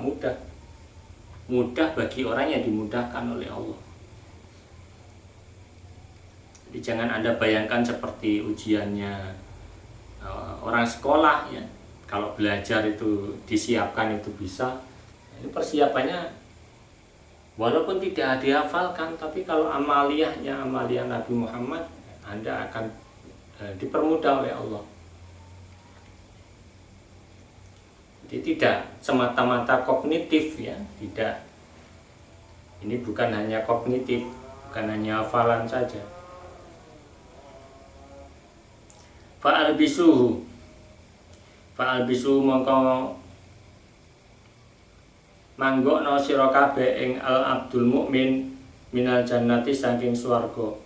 mudah. Mudah bagi orang yang dimudahkan oleh Allah. Jadi jangan Anda bayangkan seperti ujiannya orang sekolah ya. Kalau belajar itu disiapkan itu bisa. Ini persiapannya walaupun tidak dihafalkan, tapi kalau amaliyahnya amaliyah Nabi Muhammad, Anda akan dipermudah oleh Allah. Jadi tidak semata-mata kognitif ya, tidak. Ini bukan hanya kognitif, bukan hanya hafalan saja. Fa'albisuhu mongko manggokno sira kabeh ing al abdul mukmin minal jannati saking swarga.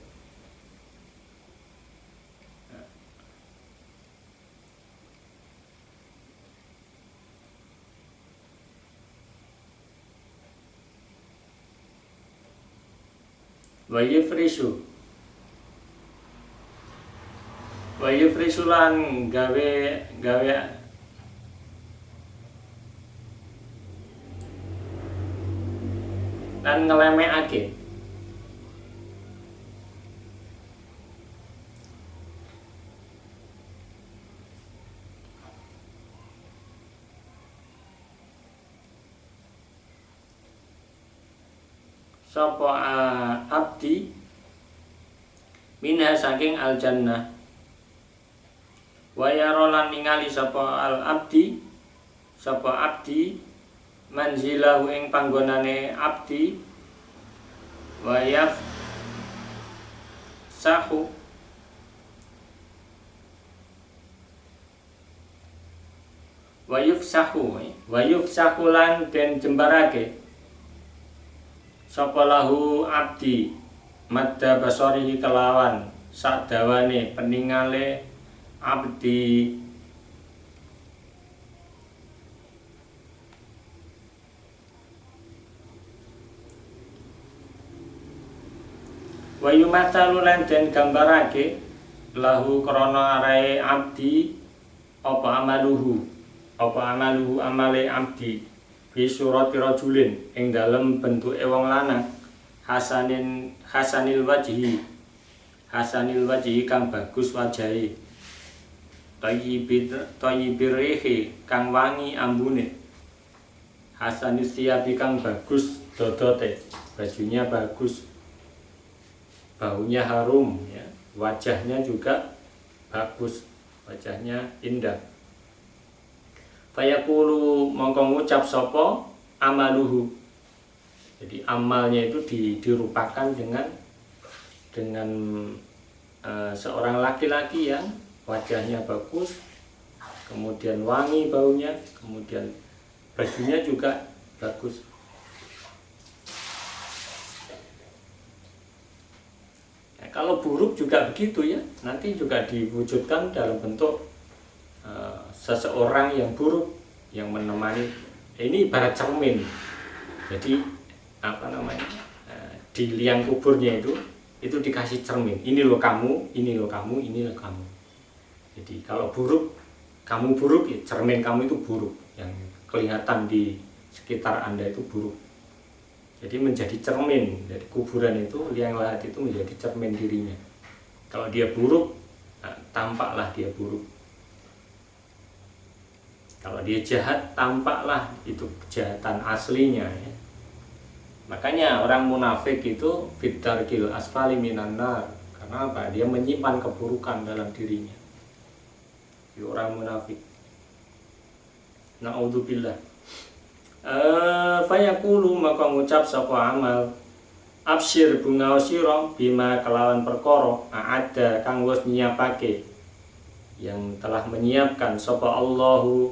Wa yufrisu lan gawe lan ngelemekake sapa abdi minha saking al jannah. Wa yarolan ningali sapa al abdi manzilahu ing panggonane abdi wa yufsahu lan den jembarake sapa lahu abdi madda basarihi kelawan sadawane peningale abdi. Wa yumatsalu lan den gambarake lahu krana arae abdi apa amaluhu amale abdi fi surati rajulin ing dalem bentuke wong lanang hasanil wajhi kang bagus wajahe thayyibir rihi kang wangi ambune hasanis siyabi kang bagus dodote bajunya bagus baunya harum ya, wajahnya juga bagus, wajahnya indah. Fayaqulu mongko ngucap sapa amaluhu. Jadi amalnya itu dirupakan dengan seorang laki-laki yang wajahnya bagus, kemudian wangi baunya, kemudian bajunya juga bagus. Kalau buruk juga begitu ya, nanti juga diwujudkan dalam bentuk seseorang yang buruk yang menemani. Ini ibarat cermin. Jadi di liang kuburnya itu dikasih cermin. Ini loh kamu, ini loh kamu, ini loh kamu. Jadi kalau buruk, kamu buruk ya, cermin kamu itu buruk. Yang kelihatan di sekitar Anda itu buruk. Jadi menjadi cermin dari kuburan itu, liang lahat itu menjadi cermin dirinya. Kalau dia buruk, tampaklah dia buruk. Kalau dia jahat, tampaklah itu kejahatan aslinya ya. Makanya orang munafik itu fitdarkil asfali minan nar. Karena apa? Dia menyimpan keburukan dalam dirinya. Itu orang munafik. Na'udzubillah. Fayaqulu maka ngucap sapa amal absyir bunga sira bima kelawan perkara ada kang wis nyiapake yang telah menyiapkan sapa Allah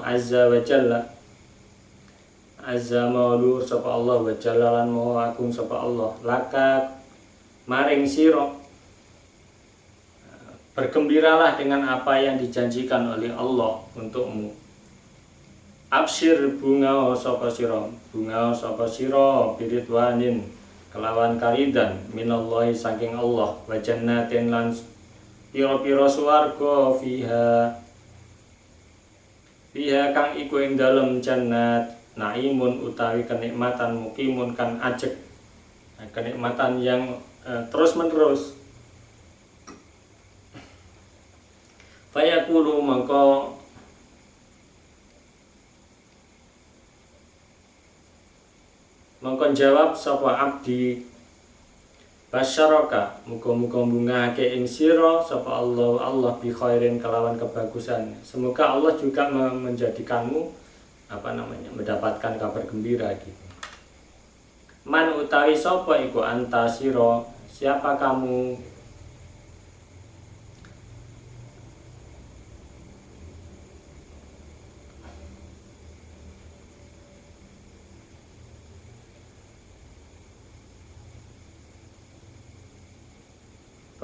azza wa jalla azza maulur sapa Allah wa jalla lan maha agung sapa Allah laka maring sira. Bergembiralah dengan apa yang dijanjikan oleh Allah untukmu. Absyir bunga sapa sira biridwanin kelawan karidan minallahi saking Allah wa jannatin lan pira-pira swarga fiha Fiha kang iku ing dalem jannat naimun utawi kenikmatan mukimun kang ajeg, kenikmatan yang terus menerus. Fayaqulu mongko jawab sapa abdi, basyaraka muga-muga bungahake ing sira sapa Allah bi khairin kelawan kebagusan. Semoga Allah juga menjadikanmu mendapatkan kabar gembira gitu. Man utawi sapa iku anta sira, siapa kamu?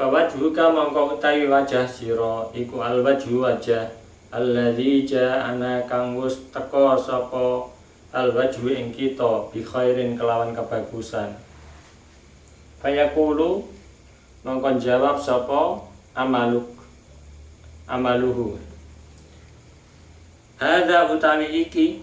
Wajhuka mongko utawi wajah sira iku alwajhu wajah alladzi ja'ana kang wis teka sapa alwajhu ing kita bi khairin kelawan kebagusan. Fayaqulu mongko jawab sapa amaluhu, hadza utawi iki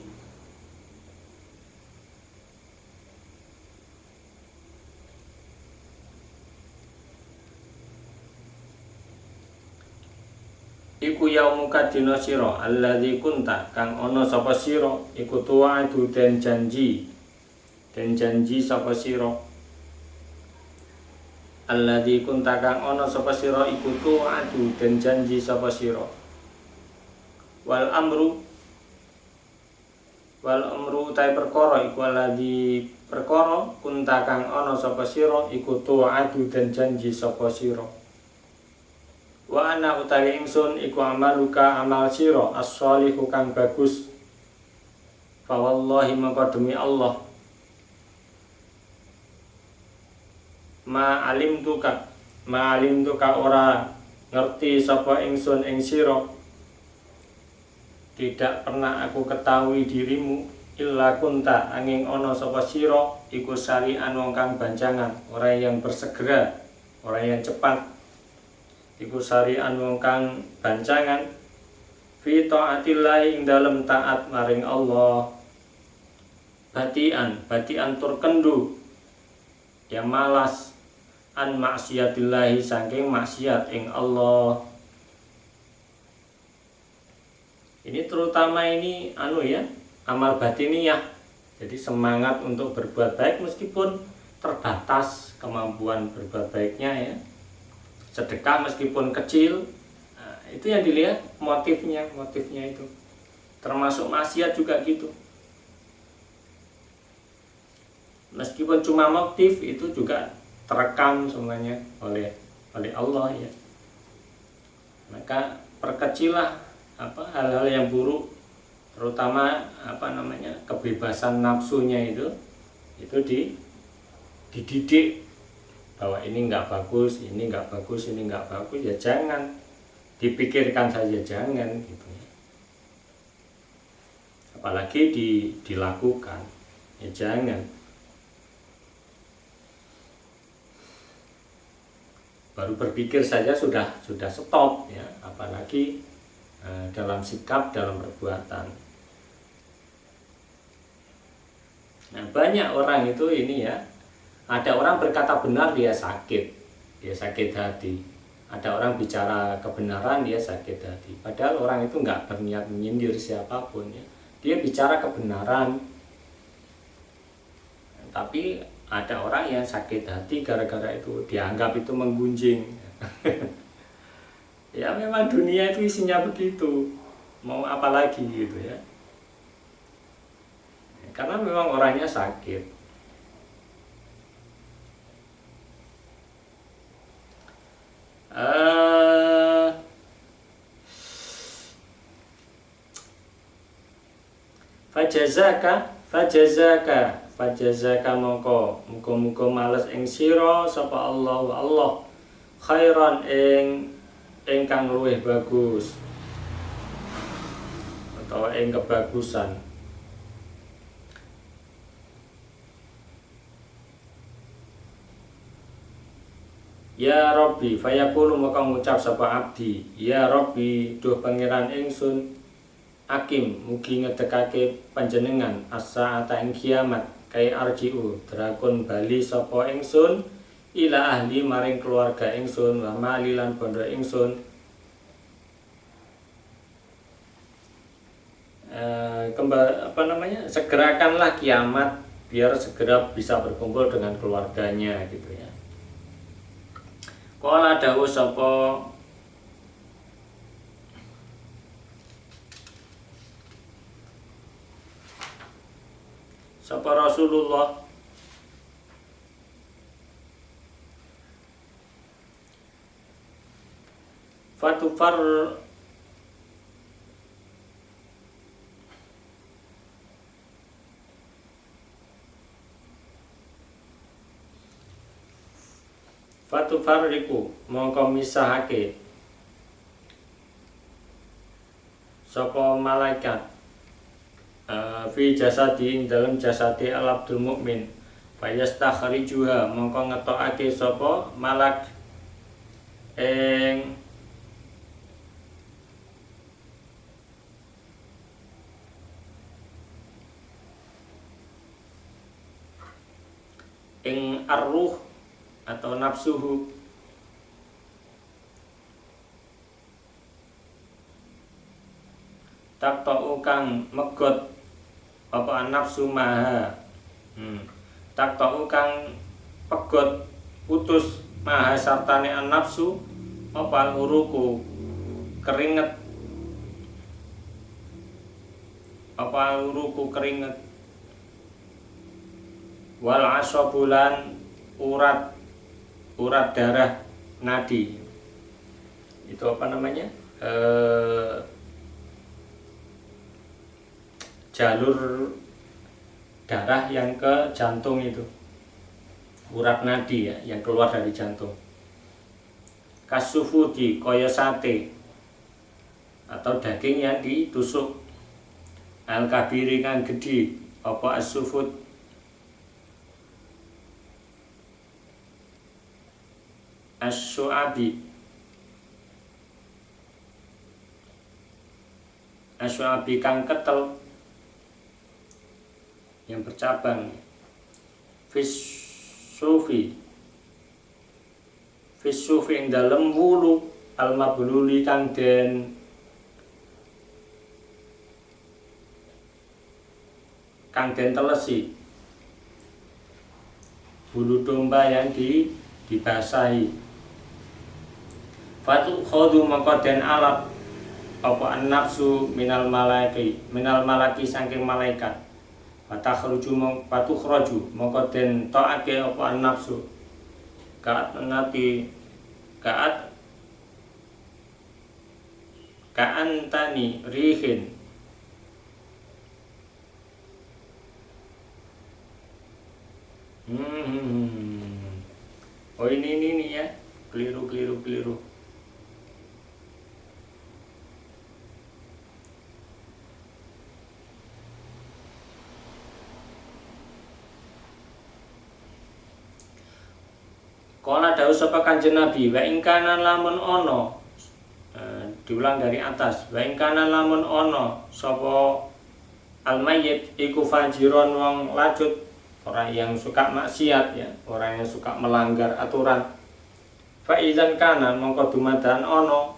iku yaumuka dina sira alladzi kunta kang ana sapa sira iku tu'adu den janji sapa sira alladzi kunta kang ana sapa sira iku tu'adu den janji sapa sira wal amru utai perkara iku alladzi perkara kunta kang ana sapa sira iku tu'adu den janji sapa sira wa ana utawi ingsun iku amaluka amal sira as-sholihu kang bagus. Fa wallahi maka demi Allah ma alimtuka ora ngerti sapa ingsun ing sira, tidak pernah aku ketahui dirimu illa kunta angin ana sapa sira iku sari'an wong kang banjangan, orang yang bersegera, orang yang cepat. Iku sari'an wong kang bancangan fi ta'atillah ing dalem taat maring Allah. Batian tur kendu ya malas an maksiatillahi saking maksiat ing Allah. Ini terutama ini amal batiniyah. Jadi semangat untuk berbuat baik meskipun terbatas kemampuan berbuat baiknya ya. Sedekah meskipun kecil, nah, itu yang dilihat motifnya itu. Termasuk maksiat juga gitu. Meskipun cuma motif itu juga terekam semuanya oleh Allah ya. Maka perkecilah hal-hal yang buruk, terutama kebebasan nafsunya itu dididik bahwa ini enggak bagus, ini enggak bagus, ya jangan dipikirkan saja, jangan gitu ya. Apalagi dilakukan, ya jangan. Baru berpikir saja sudah stop ya, apalagi dalam sikap, dalam perbuatan. Nah, banyak orang itu ini ya. Ada orang berkata benar dia sakit hati. Ada orang bicara kebenaran dia sakit hati. Padahal orang itu nggak berniat menyindir siapapun ya. Dia bicara kebenaran. Tapi ada orang yang sakit hati gara-gara itu dianggap itu menggunjing. Ya memang dunia itu isinya begitu. Mau apa lagi gitu ya. Karena memang orangnya sakit. Fajazaka mongko muga-muga males ing sira sapa Allah khairan ingkang luwih bagus atau ing kebagusan. Ya Rabbi, fayaqulu maka ngucap sapa abdi, ya Rabbi, duh pangeran ingsun, Akim mugi ngedekake panjenengan as-saata ing kiamat kai arjiu drakon bali sapa ingsun ila ahli maring keluarga ingsun wa malilan bondo ingsun segerakanlah kiamat biar segera bisa berkumpul dengan keluarganya gitu ya. Qala dawuh sapa Rasulullah Fatufarriku mongko misahake sapa malaikat fi jasadi ing dalam jasadi al abdul mukmin fayastakhrijuha mongko ngetokake sapa malak ing arruh atau nafsuhu taktau kang megot apa nafsu maha taktau kang pegot putus maha sartane nafsu apa uruku keringet wal asabulan urat darah nadi itu apa namanya jalur darah yang ke jantung itu urat nadi ya yang keluar dari jantung. Kasufudi koyo sate atau daging yang ditusuk. Al kabiri kang gede apa asufud asyu'abi kang ketel yang bercabang. Fisufi ing dalem wulu al mabluli kang den telesi, bulu domba yang dibasahi. Fatu khodu maka den alap apa nafsu minal malaki saking malaikat. Fatu khraju maka den toake apa nafsu ka'antani rihin Oh ini ya keliru. Kala dawuh sapa Kanjeng Nabi wa ing kana lamun ana diulang dari atas wa ing kana lamun ana sapa al mayyit iku fajiron wong lacut, orang yang suka maksiat ya, orang yang suka melanggar aturan. Fa idzan kana mongko dumadan ana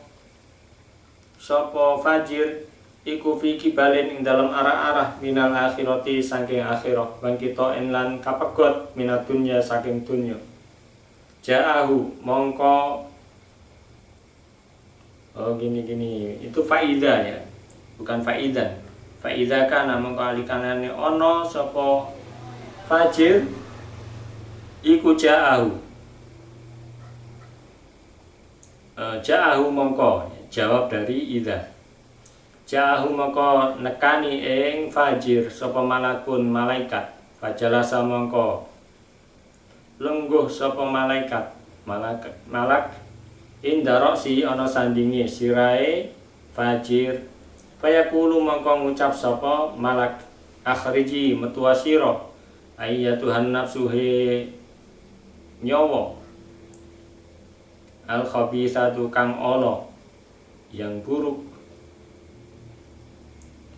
sapa fajir iku fi kibalin ing dalam arah-arah minal akhirati saking akhirah bangkita lan kapegot minat dunya saking dunya. Ja'ahu mongko gini itu faidah ya, bukan faidan. Faidah kana mongko alikanane ana sapa fajir iku ja'ahu mongko jawab dari idza. Ja'ahu mongko nekani ing fajir sapa malakun malaikat. Fajalasa mongko lengguh sapa malak indaroksi ana sandinge sirae fajir. Fayaqulu mongko ngucap sapa malak akhriji metua sira ayyatuhan nafsuhe nyawa al khabithatu kang ana yang buruk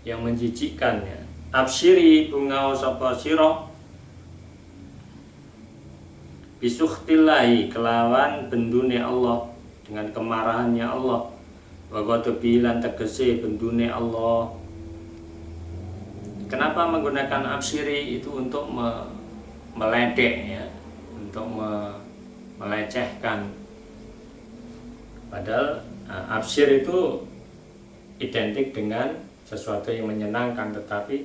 yang menjijikkan ya. Absyiri bunga sapa sira bisukhtillahi kelawan bendune Allah, dengan kemarahannya Allah, wa ghadabi lan tegese bendune Allah. Kenapa menggunakan absyiri? Itu untuk meledek ya, untuk melecehkan. Padahal absyir itu identik dengan sesuatu yang menyenangkan, tetapi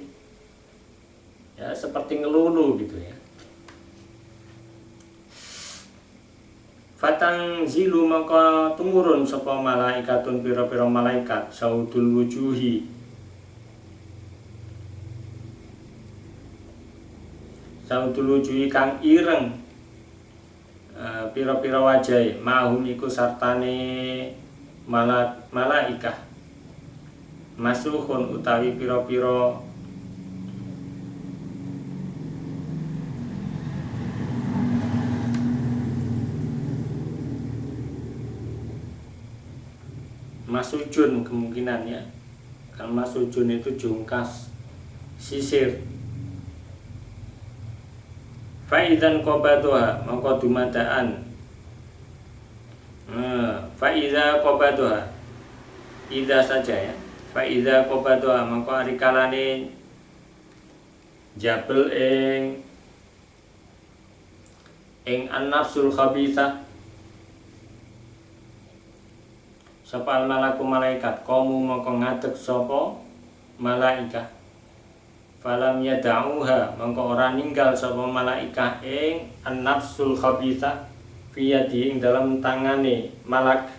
ya seperti ngelulu gitu ya. Fatang zilu maka tumurun sapa malaikatun pira-pira malaikat saudul wujuhi, saudul wujuhi kang ireng pira-pira wajah mahum iku sartane malaikah masuhun utawi pira-pira masujun kemungkinan ya, kan masujun itu jungkas sisir. Faizan qabaduha maka dumadaan faiza qabaduha idza saja ya, faiza qabaduha maka arikalane jabel ing an-nafsul khabithah sapa malaku malaikat kamu maka ngadeg sapa malaikah falam yada'uha maka ora ninggal sapa malaikah ing an-nafsul khabithah fi yadi ing dalam tangane malak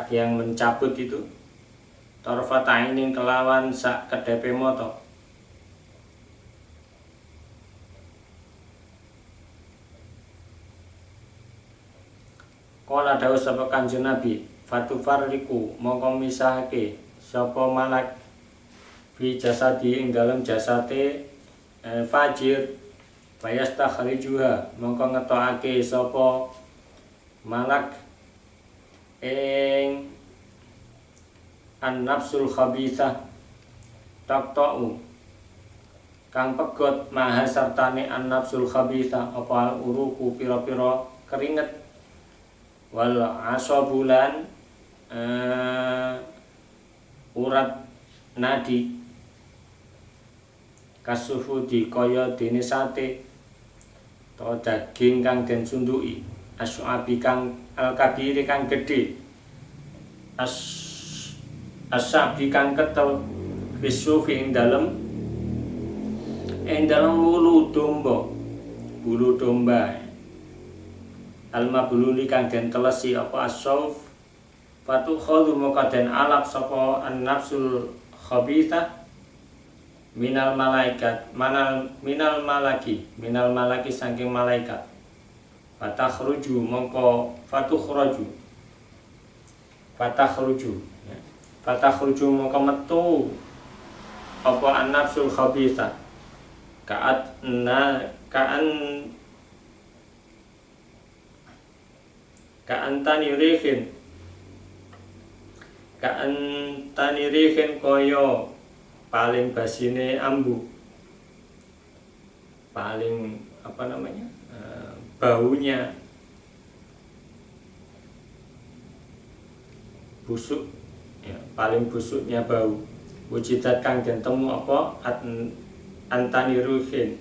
yang mencabut itu tarfatainin kelawan sak kedepe mata. Kala dawuh sapa Kanjeng Nabi fatufarriku mongko misahake sapa malak fi jasadi ing dalam jasate fajir fayastakhrijuha mongko ngetokake sapa malak ing an-nafsul khabithah taqta'u kang pegot maha sartane an-nafsul khabithah apa uruku pira-pira keringet wal asabulan urat nadi kasuhudi kaya dene sate to daging kang den sunduki asy'abi kang al-kabiri kang gedhe asyabi kang ketel bisufi ing dalem bulu domba al-mabululi kang den telesi apa as-sauf fatu khadhu maka den alap sapa an-nafsul khabithah minal malaki saking malaikat fatakhruju mongko fatakhruju mongko metu apa an-nafsul khabithah ka'antani rihin koyo paling basine ambu, paling baunya busuk ya, paling busuknya bau wujidat kang den temu apa antani rihin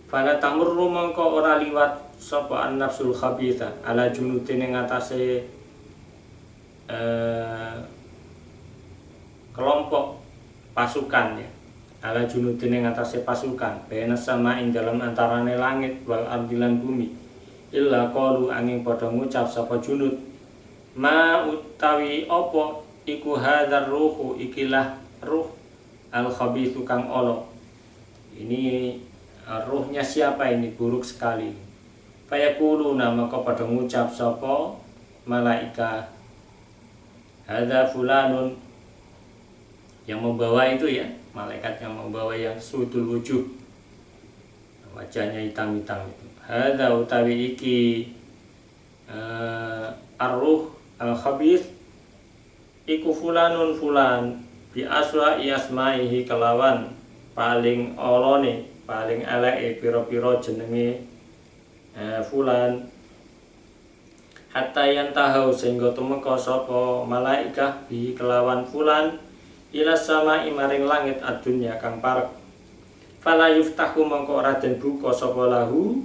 fala tamurru mongko ora liwat sapa an-nafsul khabithah ala junudin ing atase kelompok pasukan ya, ala junudin ing atase pasukan bena sama ing dalam antarane langit wal ardilan bumi illa qalu angin padha ngucap sapa junud ma utawi apa iku hadzal ruhu ikilah ruh al khabithu kang olo, ini ruhnya siapa ini buruk sekali. Fayaquluna maka pada ngucap sapa malaika hadza fulanun, yang membawa itu ya, malaikat yang membawa yang sudul wujuh, wajahnya hitam-hitam itu. Hadza utawi iki ar-ruh al-khabith iku fulanun fulan bi aswa asmaihi kelawan paling olone paling eleke pira-pira jenenge fulan hatta yantahau sehingga tumeka sapa malaikah bi kelawan fulan ila sama maring langit adunya kang parek fala yuftahu mongko ora den buka sapa lahu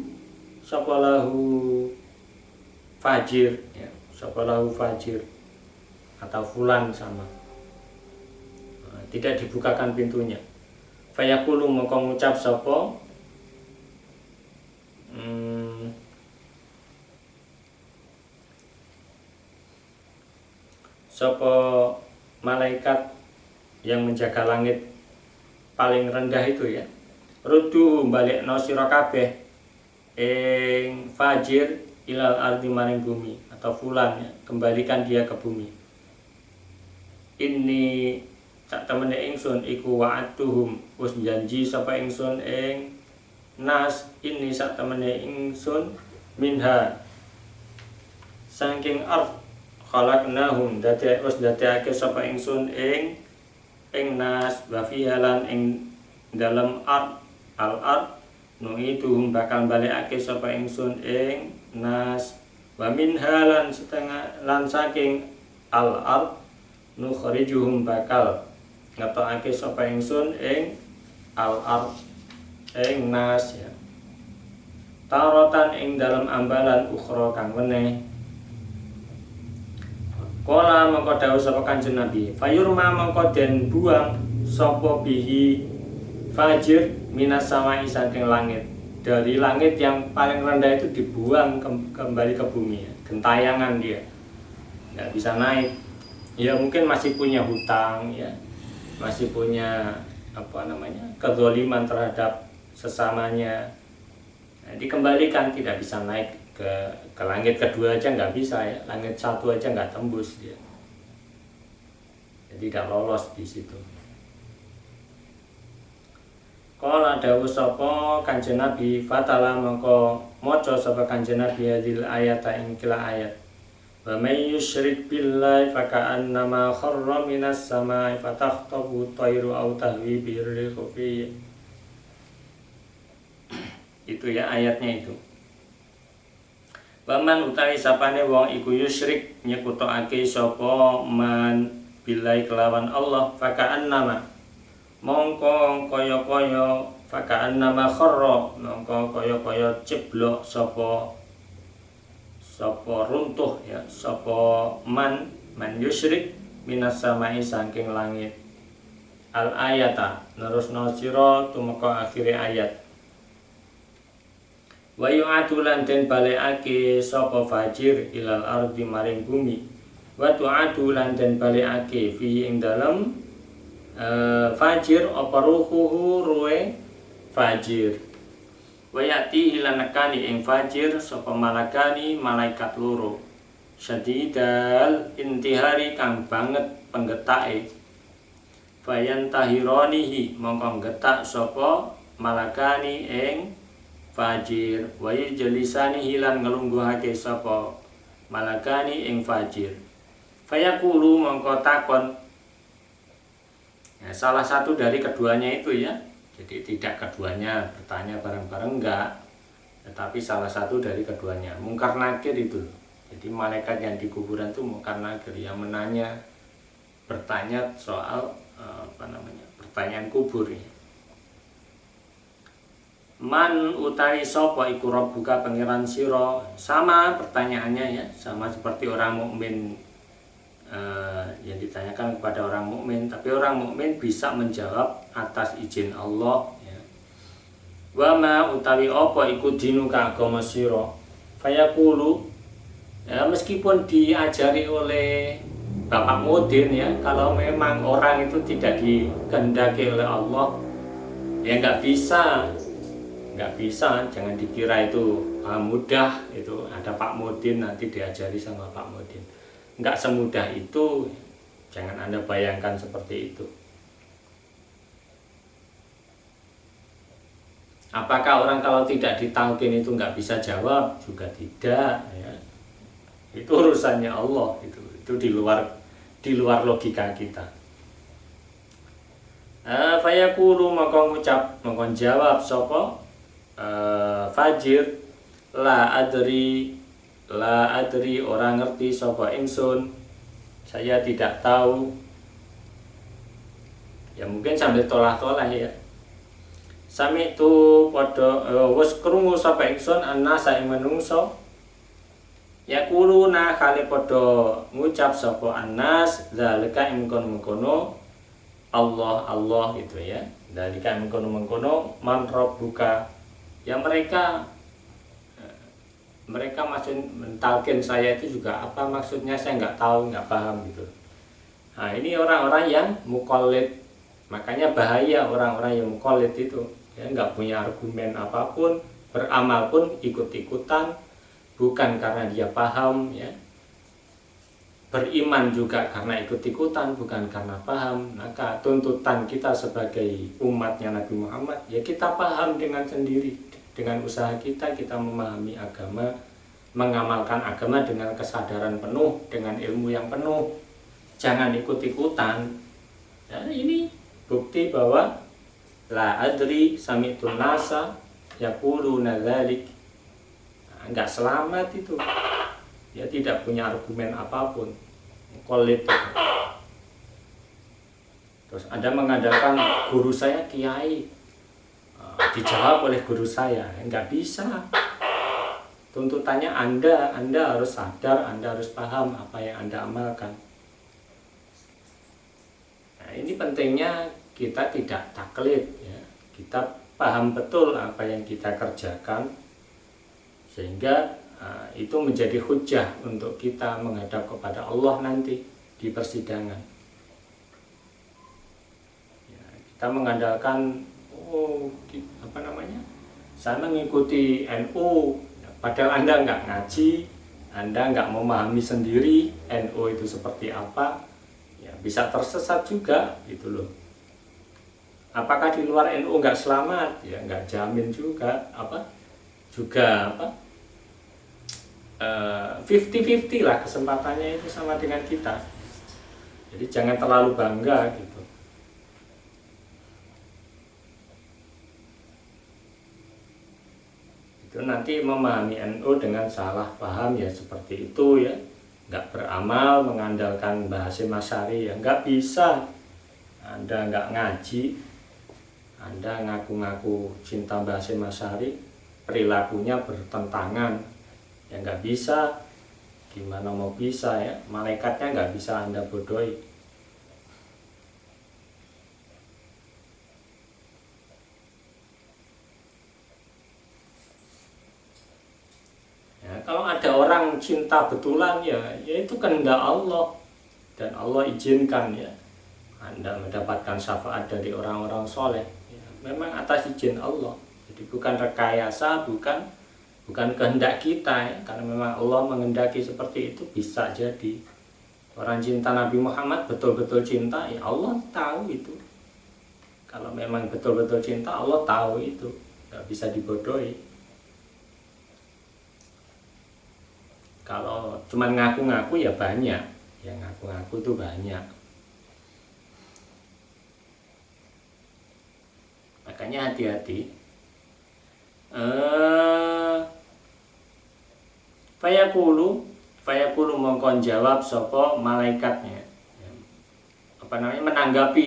fajir ya, sapa lahu fajir atau fulan sama tidak dibukakan pintunya fayaqulu mongko ngucap sapa malaikat yang menjaga langit paling rendah itu ya, ruddu balikno sira kabeh ing fajir ilal ardi maring bumi atau fulan ya, kembalikan dia ke bumi. Ini sak temene ingsun iku wa'atuhum wis janji sapa ingsun ing nas ini sak temene ingsun minha saking ard khalaqnahum dadekake sapa ingsun ing nas wa fihalan ing dalam ard al-ard nuituhum bakal balikake sapa ingsun ing nas wa minhalan setengah lan saking al-ard nukhrijuhum bakal ngetokake sapa ingsun ing al-ard ing nas ya tarotan ing dalam ambalan ukhra kang meneh. Kala mongko dawuh sapa Kanjeng Nabi fayurma mongko den buang sapa bihi fajir minas samai saking langit, dari langit yang paling rendah itu dibuang kembali ke bumi ya. Gentayangan dia nggak bisa naik ya, mungkin masih punya hutang ya, masih punya kezaliman terhadap sesamanya, nah, dikembalikan tidak bisa naik ke langit kedua aja nggak bisa ya, langit satu aja nggak tembus dia, jadi tidak lolos di situ. Kala dawuh sapa Kanjeng Nabi fatala mongko maca sapa Kanjeng Nabi hadil ayata ing kila ayat wa may yusyrik billahi faka'annama kharra minas samai fatakhtabu tayru aw tahwi birril khufi. Itu ya ayatnya itu. Waman utawi sapane wong iku yusyrik nyekutokake sapa man billahi kelawan Allah faka'annama mongko kaya-kaya faka'annama kharra mongko kaya-kaya ceblok sapa runtuh ya sapa man yusyrik minas samai saking langit. Al ayata nerusno sira tumeka akhire ayat. Wa yu'adu lan den balekake sapa fajir ilal ardi maring bumi. Wa tu'adu lan den balekake fi ing dalem fajir apa ruhuhu ruwe fajir. Wa yati lan nekani ing fajir sapa malakani malaikat loro. Syadidal intihari kang banget penggetake. Fayan tahironihi mongko getak sapa malakani ing fajir wa yajlisani hilan ngelungguhake sapa malakani ing fajir. Fayaqulu mongko takon ya, salah satu dari keduanya itu ya, jadi tidak keduanya bertanya bareng-bareng enggak, tetapi salah satu dari keduanya mungkar nakir itu. Jadi malaikat yang di kuburan itu mungkar nakir yang menanya bertanya soal pertanyaan kubur ya. Man utawi sapa iku rabbuka pangeran sira, sama pertanyaannya ya, sama seperti orang mukmin yang ditanyakan kepada orang mukmin, tapi orang mukmin bisa menjawab atas izin Allah ya. Wa ma utawi apa iku dinuka agama sira, fayaqulu ya, meskipun diajari oleh Bapak Mudin ya, kalau memang orang itu tidak dikehendaki oleh Allah ya nggak bisa, jangan dikira itu mudah. Itu ada Pak Mudin nanti diajari sama Pak Mudin, nggak semudah itu, jangan Anda bayangkan seperti itu. Apakah orang kalau tidak ditalkin itu nggak bisa jawab? Juga tidak ya. Itu urusannya Allah, itu di luar logika kita. Fayaqulu maka ngucap maka jawab sapa Fajir, la adri orang ngerti sapa ingsun, saya tidak tahu. Ya mungkin sambil tolah-tolah ya. Sami tu padha wis krungu sapa ingsun annasa ing menungso yaquluna kale padha ngucap sapa annas zalika ing mengkono Allah gitu ya. Zalika ing mengkono man rabbuka. Ya mereka maksud mentalkin saya itu juga apa maksudnya saya nggak tahu, nggak paham gitu. Nah ini orang-orang yang mukallid, makanya bahaya orang-orang yang mukallid itu ya, nggak punya argumen apapun, beramal pun ikut-ikutan, bukan karena dia paham ya, beriman juga karena ikut-ikutan, bukan karena paham. Maka tuntutan kita sebagai umatnya Nabi Muhammad ya kita paham dengan sendiri. Dengan usaha kita memahami agama, mengamalkan agama dengan kesadaran penuh, dengan ilmu yang penuh. Jangan ikut-ikutan. Ya, ini bukti bahwa la adri sami'tun nasa yaquluna dzalik. Enggak selamat itu. Dia tidak punya argumen apapun. Mukallid. Terus Anda mengandalkan guru saya kiai. Dijawab oleh guru saya, nggak bisa. Tuntutannya Anda harus sadar, Anda harus paham apa yang Anda amalkan. Nah, ini pentingnya kita tidak taklid ya. Kita paham betul apa yang kita kerjakan sehingga itu menjadi hujah untuk kita menghadap kepada Allah nanti di persidangan. Ya, kita mengandalkan saya mengikuti NU, padahal Anda nggak ngaji, Anda nggak memahami sendiri NU itu seperti apa, ya bisa tersesat juga gitu loh. Apakah di luar NU nggak selamat? Ya nggak jamin juga, 50-50 lah kesempatannya itu sama dengan kita. Jadi jangan terlalu bangga gitu. Itu nanti memahami NU dengan salah paham ya seperti itu ya, nggak beramal mengandalkan Mbah Hasyim Asy'ari ya nggak bisa. Anda nggak ngaji, Anda ngaku-ngaku cinta Mbah Hasyim Asy'ari, perilakunya bertentangan ya nggak bisa. Gimana mau bisa ya, malaikatnya nggak bisa Anda bodohi. Kalau ada orang cinta betulan ya itu kehendak Allah dan Allah izinkan ya Anda mendapatkan syafaat dari orang-orang soleh ya, memang atas izin Allah. Jadi bukan rekayasa, bukan kehendak kita ya, karena memang Allah menghendaki seperti itu. Bisa jadi orang cinta Nabi Muhammad betul-betul cinta ya Allah tahu itu. Kalau memang betul-betul cinta Allah tahu itu, nggak bisa dibodohi. Kalau cuma ngaku-ngaku ya banyak, yang ngaku-ngaku tuh banyak. Makanya hati-hati. Fayaqulu mongkon jawab sapa malaikatnya. Menanggapi